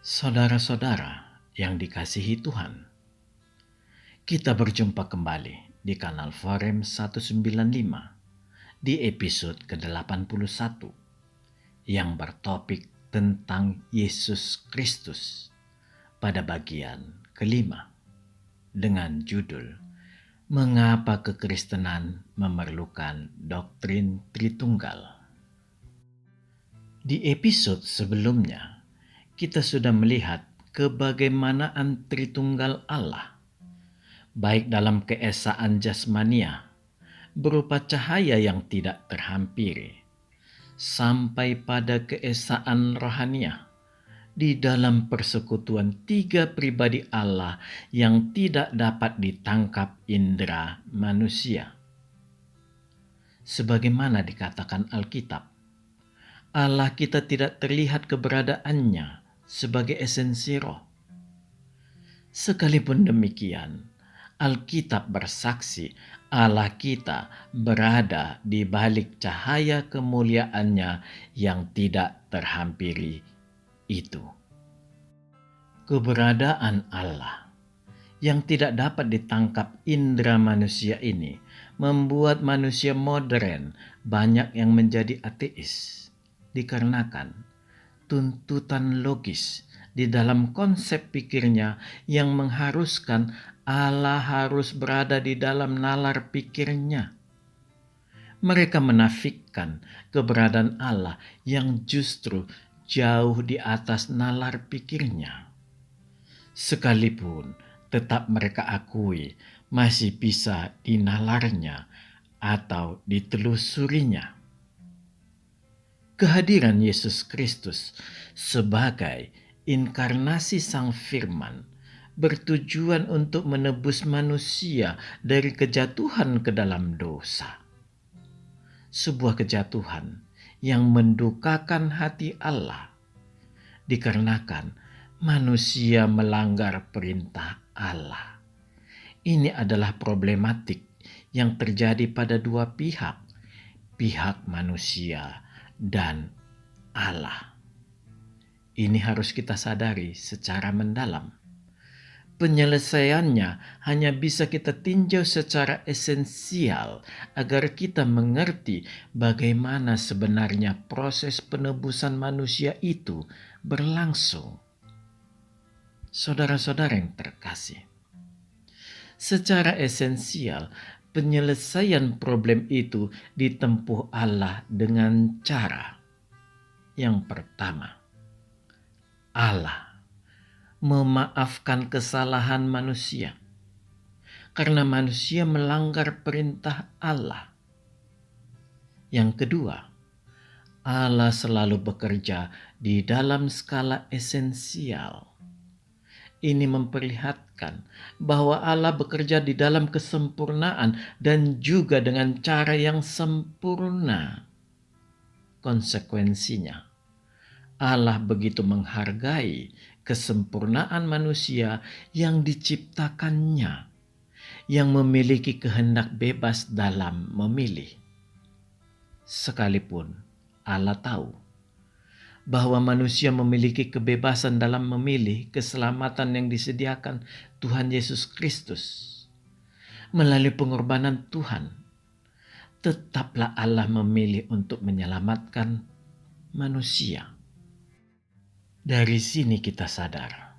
Saudara-saudara yang dikasihi Tuhan, kita berjumpa kembali di kanal Forum 195 di episode ke-81 yang bertopik tentang Yesus Kristus pada bagian kelima dengan judul Mengapa Kekristenan Memerlukan Doktrin Tritunggal. Di episode sebelumnya, kita sudah melihat kebagaimanaan Tritunggal Allah, baik dalam keesaan jasmania, berupa cahaya yang tidak terhampiri, sampai pada keesaan rohania, di dalam persekutuan tiga pribadi Allah yang tidak dapat ditangkap indera manusia. Sebagaimana dikatakan Alkitab, Allah kita tidak terlihat keberadaannya sebagai esensi roh. Sekalipun demikian, Alkitab bersaksi Allah kita berada di balik cahaya kemuliaannya yang tidak terhampiri itu. Keberadaan Allah yang tidak dapat ditangkap indera manusia ini membuat manusia modern banyak yang menjadi ateis, dikarenakan tuntutan logis di dalam konsep pikirnya yang mengharuskan Allah harus berada di dalam nalar pikirnya. Mereka menafikan keberadaan Allah yang justru jauh di atas nalar pikirnya. Sekalipun tetap mereka akui masih bisa dinalarnya atau ditelusurinya. Kehadiran Yesus Kristus sebagai inkarnasi Sang Firman bertujuan untuk menebus manusia dari kejatuhan ke dalam dosa. Sebuah kejatuhan yang mendukakan hati Allah, dikarenakan manusia melanggar perintah Allah. Ini adalah problematik yang terjadi pada dua pihak manusia dan Allah. Ini harus kita sadari secara mendalam. Penyelesaiannya hanya bisa kita tinjau secara esensial agar kita mengerti bagaimana sebenarnya proses penebusan manusia itu berlangsung. Saudara-saudara yang terkasih, secara esensial penyelesaian problem itu ditempuh Allah dengan cara yang pertama. Allah memaafkan kesalahan manusia karena manusia melanggar perintah Allah. Yang kedua, Allah selalu bekerja di dalam skala esensial. Ini memperlihatkan bahwa Allah bekerja di dalam kesempurnaan dan juga dengan cara yang sempurna. Konsekuensinya, Allah begitu menghargai kesempurnaan manusia yang diciptakannya, yang memiliki kehendak bebas dalam memilih. Sekalipun Allah tahu bahwa manusia memiliki kebebasan dalam memilih keselamatan yang disediakan Tuhan Yesus Kristus melalui pengorbanan Tuhan, tetaplah Allah memilih untuk menyelamatkan manusia. Dari sini kita sadar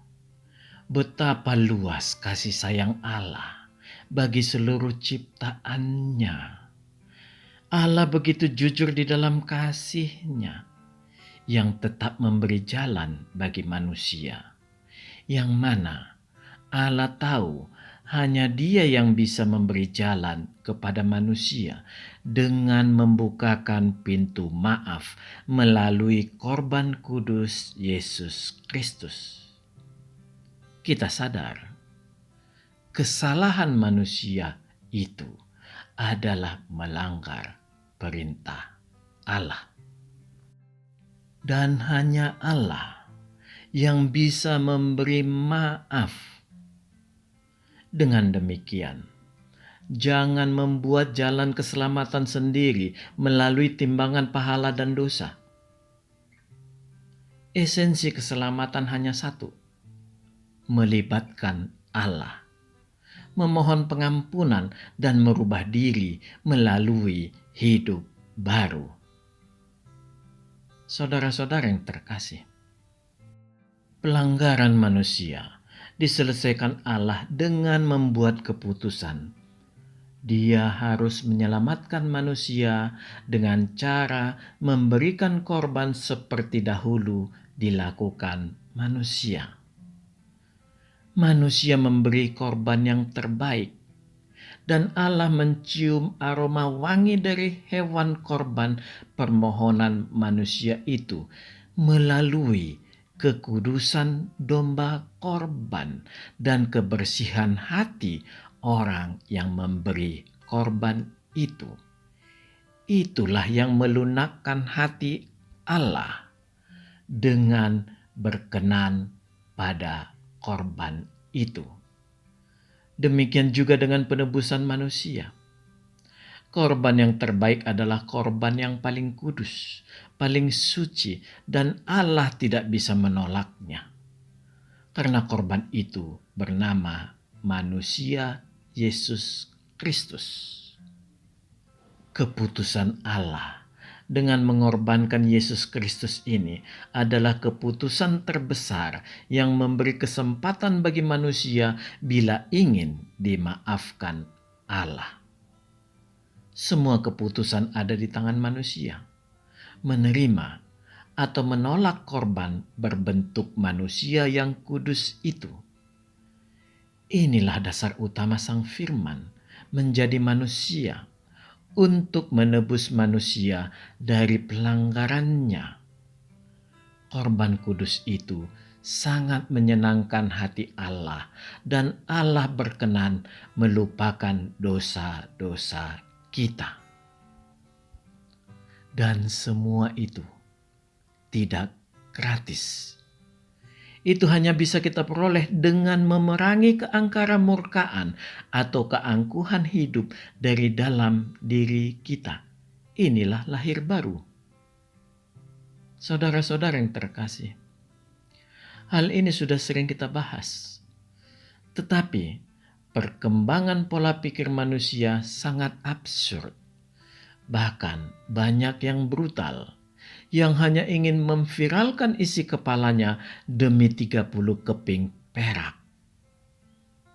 betapa luas kasih sayang Allah bagi seluruh ciptaannya. Allah begitu jujur di dalam kasih-Nya yang tetap memberi jalan bagi manusia, yang mana Allah tahu hanya Dia yang bisa memberi jalan kepada manusia dengan membukakan pintu maaf melalui korban kudus Yesus Kristus. Kita sadar kesalahan manusia itu adalah melanggar perintah Allah. Dan hanya Allah yang bisa memberi maaf. Dengan demikian, jangan membuat jalan keselamatan sendiri melalui timbangan pahala dan dosa. Esensi keselamatan hanya satu, melibatkan Allah, memohon pengampunan dan merubah diri melalui hidup baru. Saudara-saudara yang terkasih, pelanggaran manusia diselesaikan Allah dengan membuat keputusan. Dia harus menyelamatkan manusia dengan cara memberikan korban seperti dahulu dilakukan manusia. Manusia memberi korban yang terbaik, dan Allah mencium aroma wangi dari hewan korban permohonan manusia itu melalui kekudusan domba korban dan kebersihan hati orang yang memberi korban itu. Itulah yang melunakkan hati Allah dengan berkenan pada korban itu. Demikian juga dengan penebusan manusia. Korban yang terbaik adalah korban yang paling kudus, paling suci, dan Allah tidak bisa menolaknya. Karena korban itu bernama manusia Yesus Kristus. Keputusan Allah dengan mengorbankan Yesus Kristus ini adalah keputusan terbesar yang memberi kesempatan bagi manusia bila ingin dimaafkan Allah. Semua keputusan ada di tangan manusia. Menerima atau menolak korban berbentuk manusia yang kudus itu. Inilah dasar utama Sang Firman menjadi manusia untuk menebus manusia dari pelanggarannya. Korban kudus itu sangat menyenangkan hati Allah, dan Allah berkenan melupakan dosa-dosa kita. Dan semua itu tidak gratis. Itu hanya bisa kita peroleh dengan memerangi keangkara murkaan atau keangkuhan hidup dari dalam diri kita. Inilah lahir baru. Saudara-saudara yang terkasih, hal ini sudah sering kita bahas. Tetapi perkembangan pola pikir manusia sangat absurd. Bahkan banyak yang brutal, yang hanya ingin memviralkan isi kepalanya demi 30 keping perak.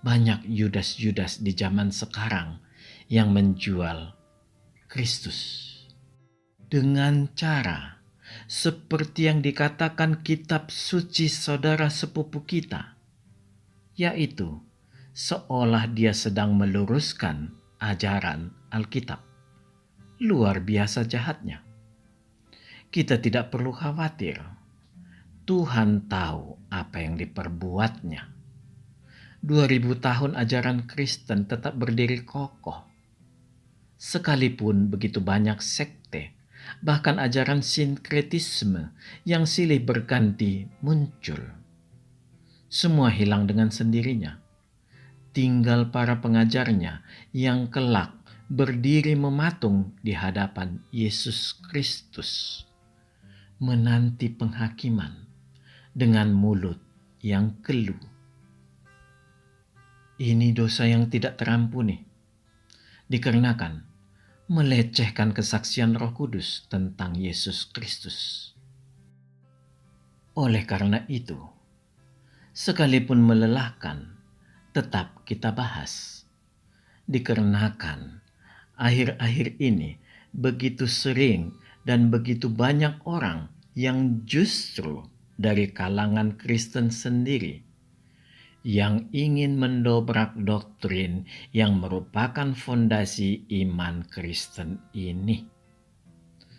Banyak Yudas-Yudas di zaman sekarang yang menjual Kristus dengan cara seperti yang dikatakan kitab suci saudara sepupu kita, yaitu seolah dia sedang meluruskan ajaran Alkitab. Luar biasa jahatnya. Kita tidak perlu khawatir. Tuhan tahu apa yang diperbuatnya. 2000 tahun ajaran Kristen tetap berdiri kokoh. Sekalipun begitu banyak sekte, bahkan ajaran sinkretisme yang silih berganti muncul. Semua hilang dengan sendirinya. Tinggal para pengajarnya yang kelak berdiri mematung di hadapan Yesus Kristus, menanti penghakiman dengan mulut yang keluh. Ini dosa yang tidak terampuni, dikarenakan melecehkan kesaksian Roh Kudus tentang Yesus Kristus. Oleh karena itu, sekalipun melelahkan, tetap kita bahas, dikarenakan akhir-akhir ini begitu sering dan begitu banyak orang yang justru dari kalangan Kristen sendiri yang ingin mendobrak doktrin yang merupakan fondasi iman Kristen ini.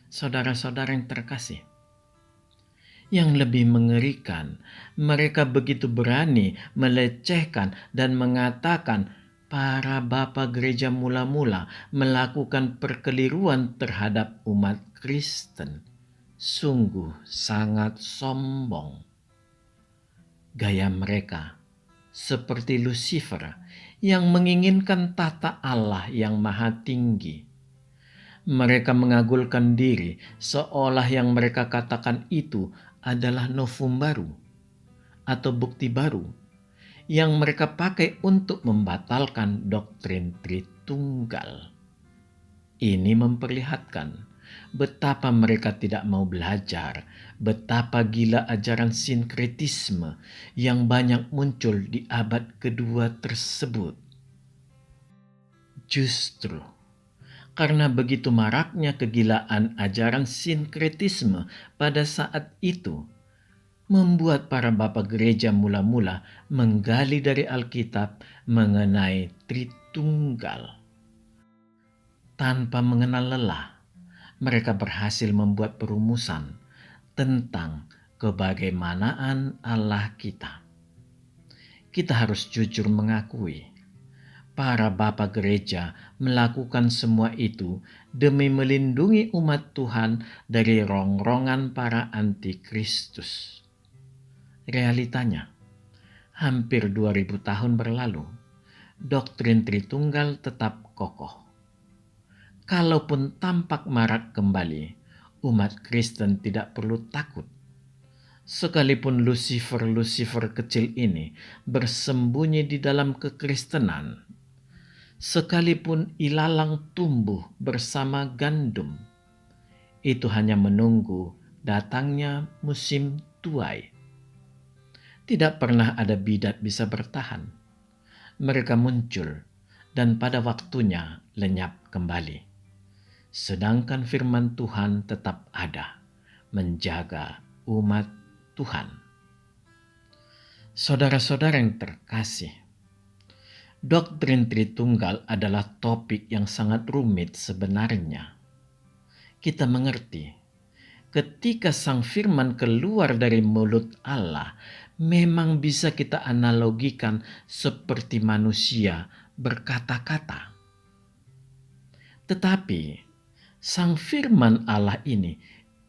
Saudara-saudara yang terkasih, yang lebih mengerikan, mereka begitu berani melecehkan dan mengatakan para bapa gereja mula-mula melakukan perkeliruan terhadap umat Kristen. Sungguh sangat sombong. Gaya mereka seperti Lucifer yang menginginkan tata Allah yang maha tinggi. Mereka mengagulkan diri seolah yang mereka katakan itu adalah novum baru atau bukti baru yang mereka pakai untuk membatalkan doktrin Tritunggal. Ini memperlihatkan betapa mereka tidak mau belajar, betapa gila ajaran sinkretisme yang banyak muncul di abad kedua tersebut. Justru karena begitu maraknya kegilaan ajaran sinkretisme pada saat itu, membuat para bapak gereja mula-mula menggali dari Alkitab mengenai Tritunggal. Tanpa mengenal lelah, mereka berhasil membuat perumusan tentang kebagaimanaan Allah kita. Kita harus jujur mengakui, para bapak gereja melakukan semua itu demi melindungi umat Tuhan dari rongrongan para antikristus. Realitanya, hampir 2000 tahun berlalu, doktrin Tritunggal tetap kokoh. Kalaupun tampak marak kembali, umat Kristen tidak perlu takut. Sekalipun Lucifer kecil ini bersembunyi di dalam kekristenan, sekalipun ilalang tumbuh bersama gandum, itu hanya menunggu datangnya musim tuai. Tidak pernah ada bidat bisa bertahan. Mereka muncul dan pada waktunya lenyap kembali. Sedangkan firman Tuhan tetap ada, menjaga umat Tuhan. Saudara-saudara yang terkasih, doktrin Tritunggal adalah topik yang sangat rumit sebenarnya. Kita mengerti, ketika sang firman keluar dari mulut Allah, memang bisa kita analogikan seperti manusia berkata-kata. Tetapi sang firman Allah ini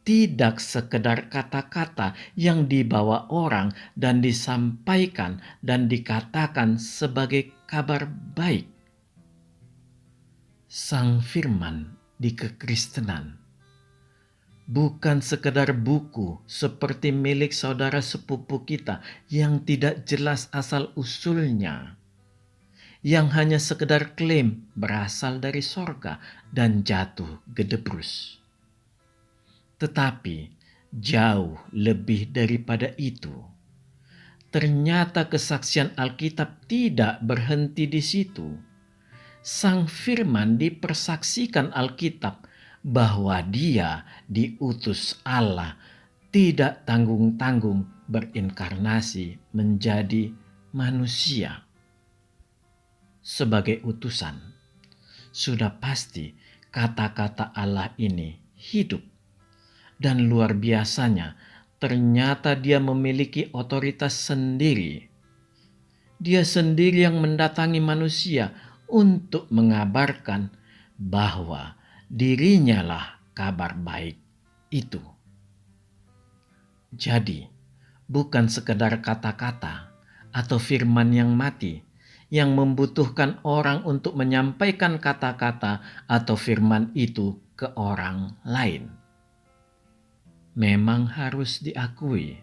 tidak sekedar kata-kata yang dibawa orang dan disampaikan dan dikatakan sebagai kabar baik. Sang firman di kekristenan bukan sekedar buku seperti milik saudara sepupu kita yang tidak jelas asal-usulnya, yang hanya sekedar klaim berasal dari sorga dan jatuh gedebrus. Tetapi jauh lebih daripada itu. Ternyata kesaksian Alkitab tidak berhenti di situ. Sang firman dipersaksikan Alkitab bahwa dia diutus Allah, tidak tanggung-tanggung berinkarnasi menjadi manusia. Sebagai utusan, sudah pasti kata-kata Allah ini hidup. Dan luar biasanya, ternyata dia memiliki otoritas sendiri. Dia sendiri yang mendatangi manusia untuk mengabarkan bahwa dirinya lah kabar baik itu. Jadi, bukan sekedar kata-kata atau firman yang mati yang membutuhkan orang untuk menyampaikan kata-kata atau firman itu ke orang lain. Memang harus diakui,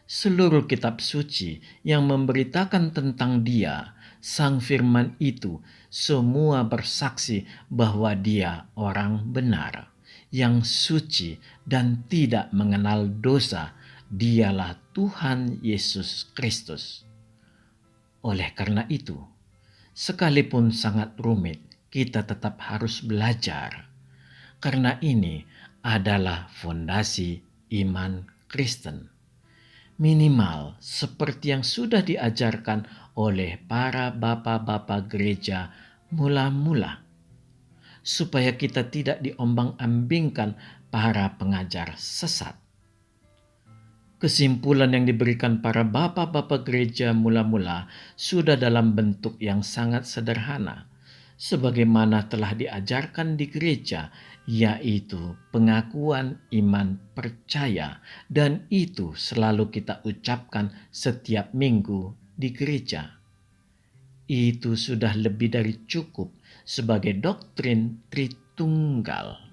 seluruh kitab suci yang memberitakan tentang dia, sang firman itu, semua bersaksi bahwa dia orang benar, yang suci dan tidak mengenal dosa. Dialah Tuhan Yesus Kristus. Oleh karena itu, sekalipun sangat rumit, kita tetap harus belajar. Karena ini adalah fondasi iman Kristen. Minimal seperti yang sudah diajarkan oleh para bapak-bapak gereja mula-mula. Supaya kita tidak diombang-ambingkan para pengajar sesat. Kesimpulan yang diberikan para bapak-bapak gereja mula-mula sudah dalam bentuk yang sangat sederhana, sebagaimana telah diajarkan di gereja, yaitu pengakuan iman percaya, dan itu selalu kita ucapkan setiap minggu di gereja. Itu sudah lebih dari cukup sebagai doktrin Tritunggal.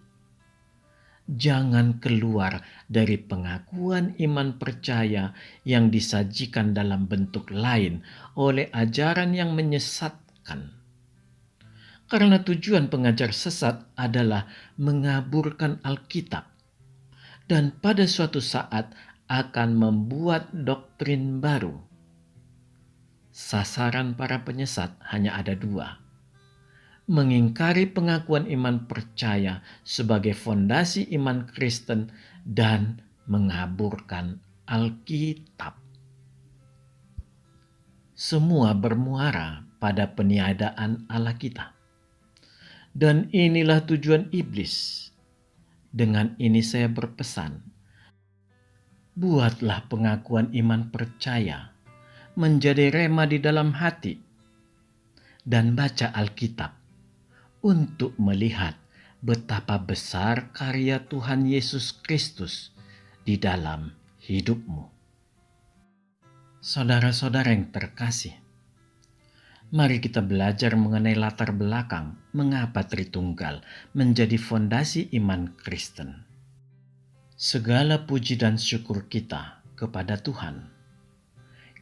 Jangan keluar dari pengakuan iman percaya yang disajikan dalam bentuk lain oleh ajaran yang menyesatkan. Karena tujuan pengajar sesat adalah mengaburkan Alkitab dan pada suatu saat akan membuat doktrin baru. Sasaran para penyesat hanya ada dua: mengingkari pengakuan iman percaya sebagai fondasi iman Kristen dan mengaburkan Alkitab. Semua bermuara pada peniadaan Allah kita. Dan inilah tujuan iblis. Dengan ini saya berpesan, buatlah pengakuan iman percaya menjadi rema di dalam hati dan baca Alkitab untuk melihat betapa besar karya Tuhan Yesus Kristus di dalam hidupmu. Saudara-saudara yang terkasih, mari kita belajar mengenai latar belakang mengapa Tritunggal menjadi fondasi iman Kristen. Segala puji dan syukur kita kepada Tuhan.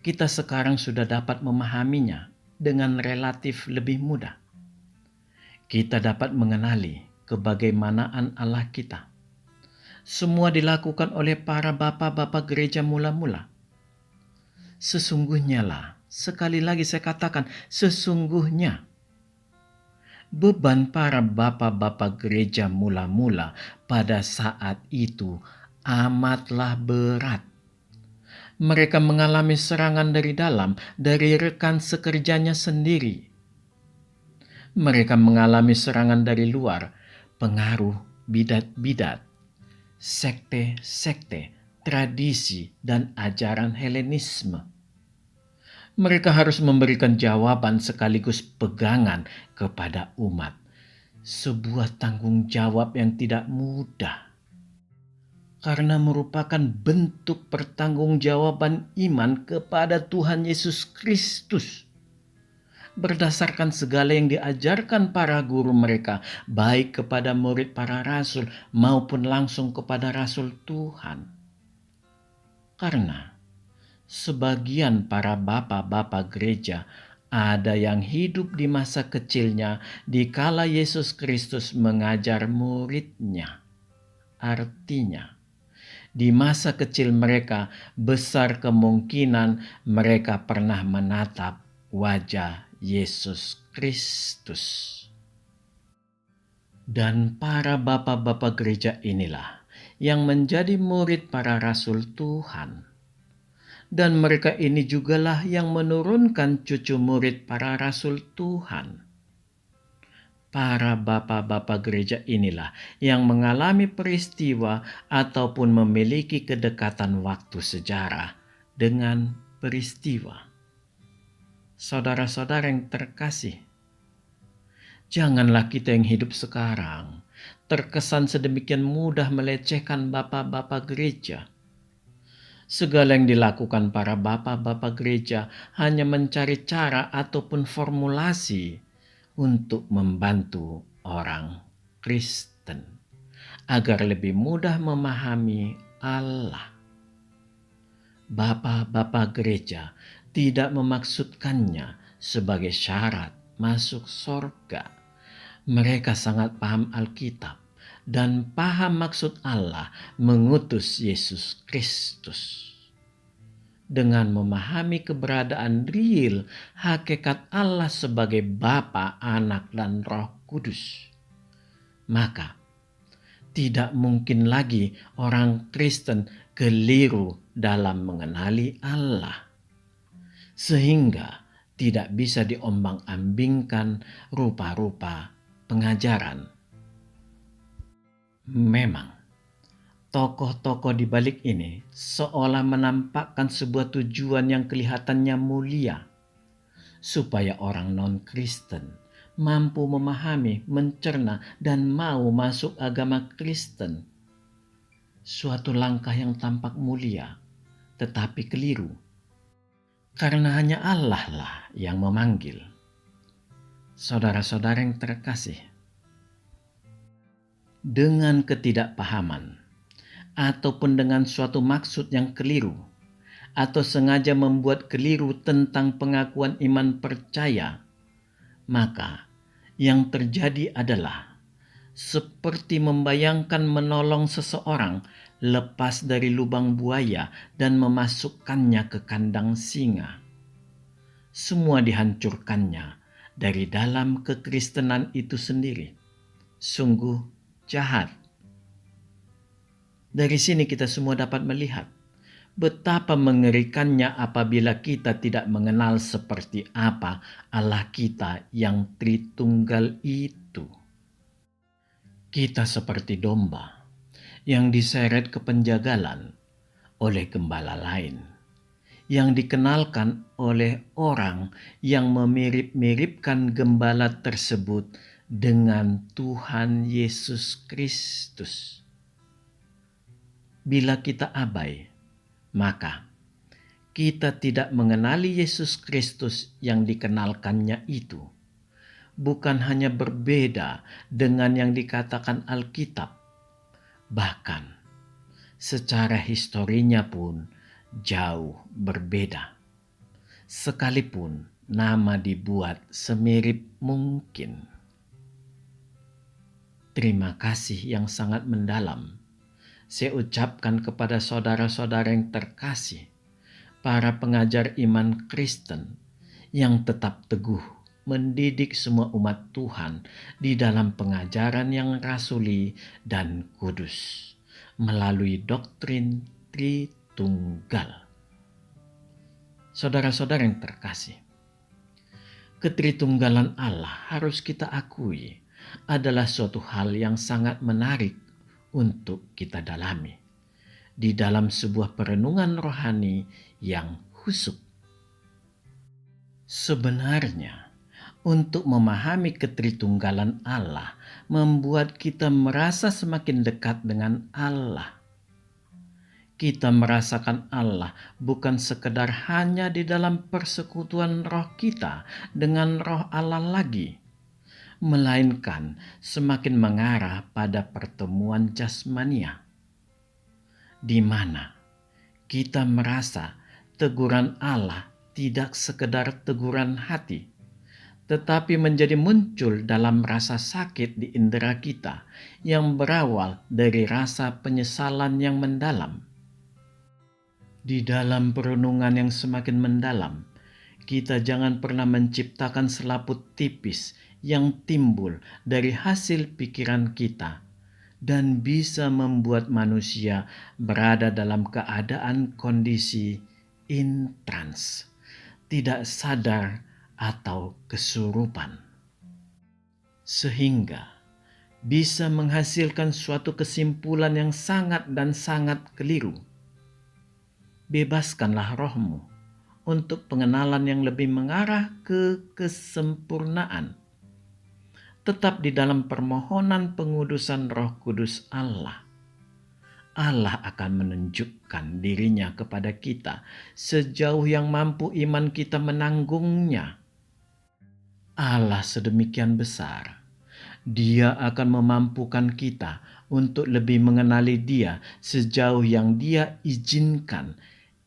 Kita sekarang sudah dapat memahaminya dengan relatif lebih mudah. Kita dapat mengenali kebagaimanaan Allah kita. Semua dilakukan oleh para bapa-bapa gereja mula-mula. Sesungguhnya lah, sekali lagi saya katakan, sesungguhnya beban para bapa-bapa gereja mula-mula pada saat itu amatlah berat. Mereka mengalami serangan dari dalam, dari rekan sekerjanya sendiri. Mereka mengalami serangan dari luar, pengaruh bidat-bidat, sekte-sekte, tradisi, dan ajaran Helenisme. Mereka harus memberikan jawaban sekaligus pegangan kepada umat. Sebuah tanggung jawab yang tidak mudah. Karena merupakan bentuk pertanggungjawaban iman kepada Tuhan Yesus Kristus. Berdasarkan segala yang diajarkan para guru mereka, baik kepada murid para rasul maupun langsung kepada rasul Tuhan. Karena sebagian para bapa-bapa gereja ada yang hidup di masa kecilnya dikala Yesus Kristus mengajar muridnya. Artinya, di masa kecil mereka besar kemungkinan mereka pernah menatap wajah Yesus Kristus. Dan para bapa-bapa gereja inilah yang menjadi murid para rasul Tuhan. Dan mereka ini jugalah yang menurunkan cucu murid para rasul Tuhan. Para bapa-bapa gereja inilah yang mengalami peristiwa ataupun memiliki kedekatan waktu sejarah dengan peristiwa. Saudara-saudara yang terkasih, janganlah kita yang hidup sekarang terkesan sedemikian mudah melecehkan bapa-bapa gereja. Segala yang dilakukan para bapa-bapa gereja hanya mencari cara ataupun formulasi untuk membantu orang Kristen agar lebih mudah memahami Allah. Bapa-bapa gereja tidak memaksudkannya sebagai syarat masuk surga. Mereka sangat paham Alkitab dan paham maksud Allah mengutus Yesus Kristus. Dengan memahami keberadaan real hakikat Allah sebagai Bapa, Anak, dan Roh Kudus, maka tidak mungkin lagi orang Kristen keliru dalam mengenali Allah. Sehingga tidak bisa diombang-ambingkan rupa-rupa pengajaran. Memang, tokoh-tokoh di balik ini seolah menampakkan sebuah tujuan yang kelihatannya mulia, supaya orang non-Kristen mampu memahami, mencerna, dan mau masuk agama Kristen. Suatu langkah yang tampak mulia, tetapi keliru. Karena hanya Allah lah yang memanggil. Saudara-saudara yang terkasih, dengan ketidakpahaman ataupun dengan suatu maksud yang keliru, atau sengaja membuat keliru tentang pengakuan iman percaya, maka yang terjadi adalah seperti membayangkan menolong seseorang lepas dari lubang buaya dan memasukkannya ke kandang singa. Semua dihancurkannya dari dalam kekristenan itu sendiri. Sungguh jahat. Dari sini kita semua dapat melihat betapa mengerikannya apabila kita tidak mengenal seperti apa Allah kita yang Tritunggal itu. Kita seperti domba yang diseret ke penjagalan oleh gembala lain, yang dikenalkan oleh orang yang memirip-miripkan gembala tersebut dengan Tuhan Yesus Kristus. Bila kita abai, maka kita tidak mengenali Yesus Kristus yang dikenalkannya itu. Bukan hanya berbeda dengan yang dikatakan Alkitab, bahkan secara historinya pun jauh berbeda. Sekalipun nama dibuat semirip mungkin. Terima kasih yang sangat mendalam saya ucapkan kepada saudara-saudara yang terkasih, para pengajar iman Kristen yang tetap teguh mendidik semua umat Tuhan di dalam pengajaran yang rasuli dan kudus melalui doktrin Tritunggal. Saudara-saudara yang terkasih, ketritunggalan Allah harus kita akui adalah suatu hal yang sangat menarik untuk kita dalami di dalam sebuah perenungan rohani yang khusyuk. Sebenarnya, untuk memahami ketritunggalan Allah membuat kita merasa semakin dekat dengan Allah. Kita merasakan Allah bukan sekedar hanya di dalam persekutuan roh kita dengan roh Allah lagi, melainkan semakin mengarah pada pertemuan jasmania, di mana kita merasa teguran Allah tidak sekedar teguran hati, tetapi menjadi muncul dalam rasa sakit di indera kita yang berawal dari rasa penyesalan yang mendalam. Di dalam perenungan yang semakin mendalam, kita jangan pernah menciptakan selaput tipis yang timbul dari hasil pikiran kita dan bisa membuat manusia berada dalam keadaan kondisi in trance, tidak sadar atau kesurupan, sehingga bisa menghasilkan suatu kesimpulan yang sangat dan sangat keliru. Bebaskanlah rohmu untuk pengenalan yang lebih mengarah ke kesempurnaan, tetap di dalam permohonan pengudusan Roh Kudus Allah. Allah akan menunjukkan dirinya kepada kita sejauh yang mampu iman kita menanggungnya. Allah sedemikian besar, Dia akan memampukan kita untuk lebih mengenali Dia sejauh yang Dia izinkan.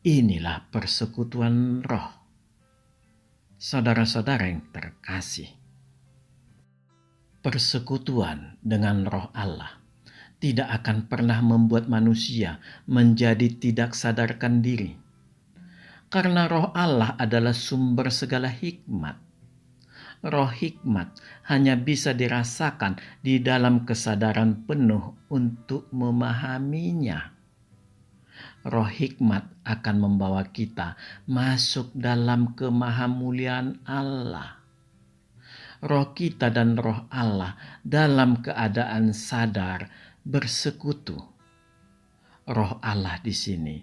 Inilah persekutuan roh. Saudara-saudara yang terkasih, persekutuan dengan roh Allah tidak akan pernah membuat manusia menjadi tidak sadarkan diri. Karena roh Allah adalah sumber segala hikmat. Roh hikmat hanya bisa dirasakan di dalam kesadaran penuh untuk memahaminya. Roh hikmat akan membawa kita masuk dalam kemahamuliaan Allah. Roh kita dan roh Allah dalam keadaan sadar bersekutu. Roh Allah di sini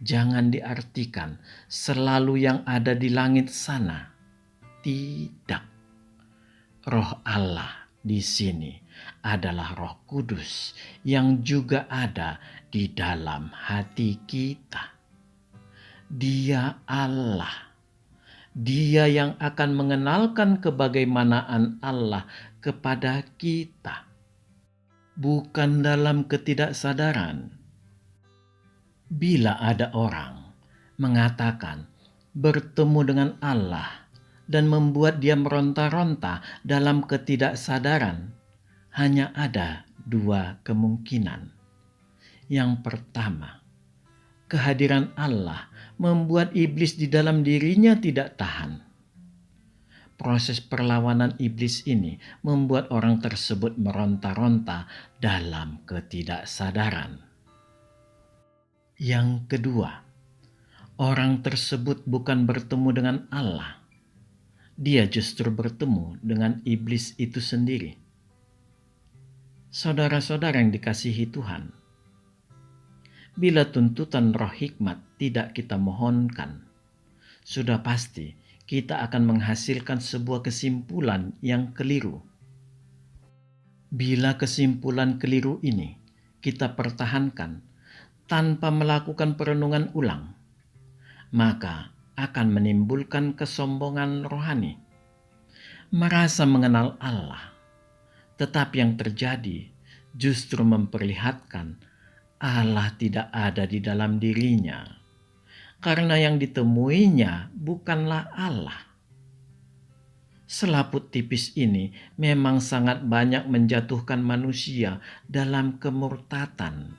jangan diartikan selalu yang ada di langit sana. Tidak. Roh Allah di sini adalah Roh Kudus yang juga ada di dalam hati kita. Dia Allah. Dia yang akan mengenalkan kebagaimanaan Allah kepada kita. bukan dalam ketidaksadaran. Bila ada orang mengatakan bertemu dengan Allah dan membuat dia meronta-ronta dalam ketidaksadaran, hanya ada dua kemungkinan. Yang pertama, kehadiran Allah membuat iblis di dalam dirinya tidak tahan. Proses perlawanan iblis ini membuat orang tersebut meronta-ronta dalam ketidaksadaran. Yang kedua, orang tersebut bukan bertemu dengan Allah. Dia justru bertemu dengan iblis itu sendiri. Saudara-saudara yang dikasihi Tuhan, bila tuntutan roh hikmat tidak kita mohonkan, sudah pasti kita akan menghasilkan sebuah kesimpulan yang keliru. Bila kesimpulan keliru ini kita pertahankan tanpa melakukan perenungan ulang, maka akan menimbulkan kesombongan rohani, merasa mengenal Allah, tetapi yang terjadi justru memperlihatkan Allah tidak ada di dalam dirinya, karena yang ditemuinya bukanlah Allah. Selaput tipis ini memang sangat banyak menjatuhkan manusia dalam kemurtatan,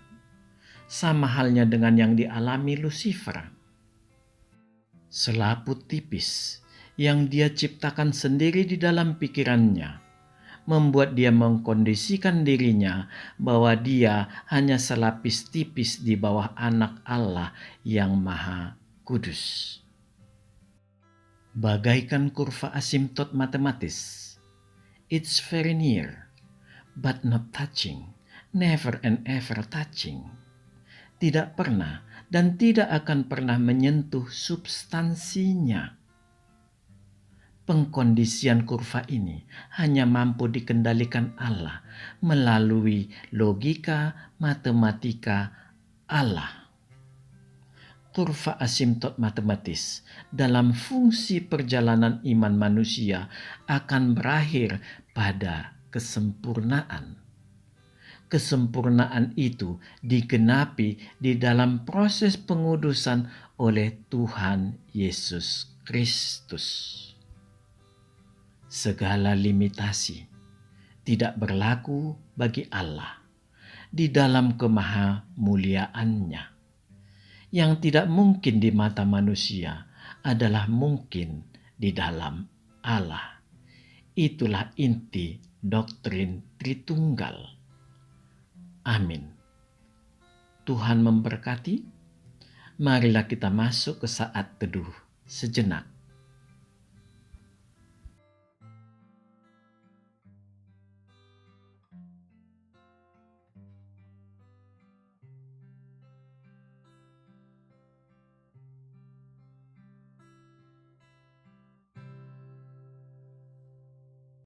sama halnya dengan yang dialami Lucifer. Selaput tipis yang dia ciptakan sendiri di dalam pikirannya membuat dia mengkondisikan dirinya bahwa dia hanya selapis tipis di bawah anak Allah yang Maha Kudus. Bagaikan kurva asimtot matematis, it's very near, but not touching, never and ever touching. Tidak pernah dan tidak akan pernah menyentuh substansinya. Pengkondisian kurva ini hanya mampu dikendalikan Allah melalui logika matematika Allah. Kurva asimtot matematis dalam fungsi perjalanan iman manusia akan berakhir pada kesempurnaan. Kesempurnaan itu digenapi di dalam proses pengudusan oleh Tuhan Yesus Kristus. Segala limitasi tidak berlaku bagi Allah di dalam kemahamuliaannya. Yang tidak mungkin di mata manusia adalah mungkin di dalam Allah. Itulah inti doktrin Tritunggal. Amin. Tuhan memberkati. Marilah kita masuk ke saat teduh sejenak.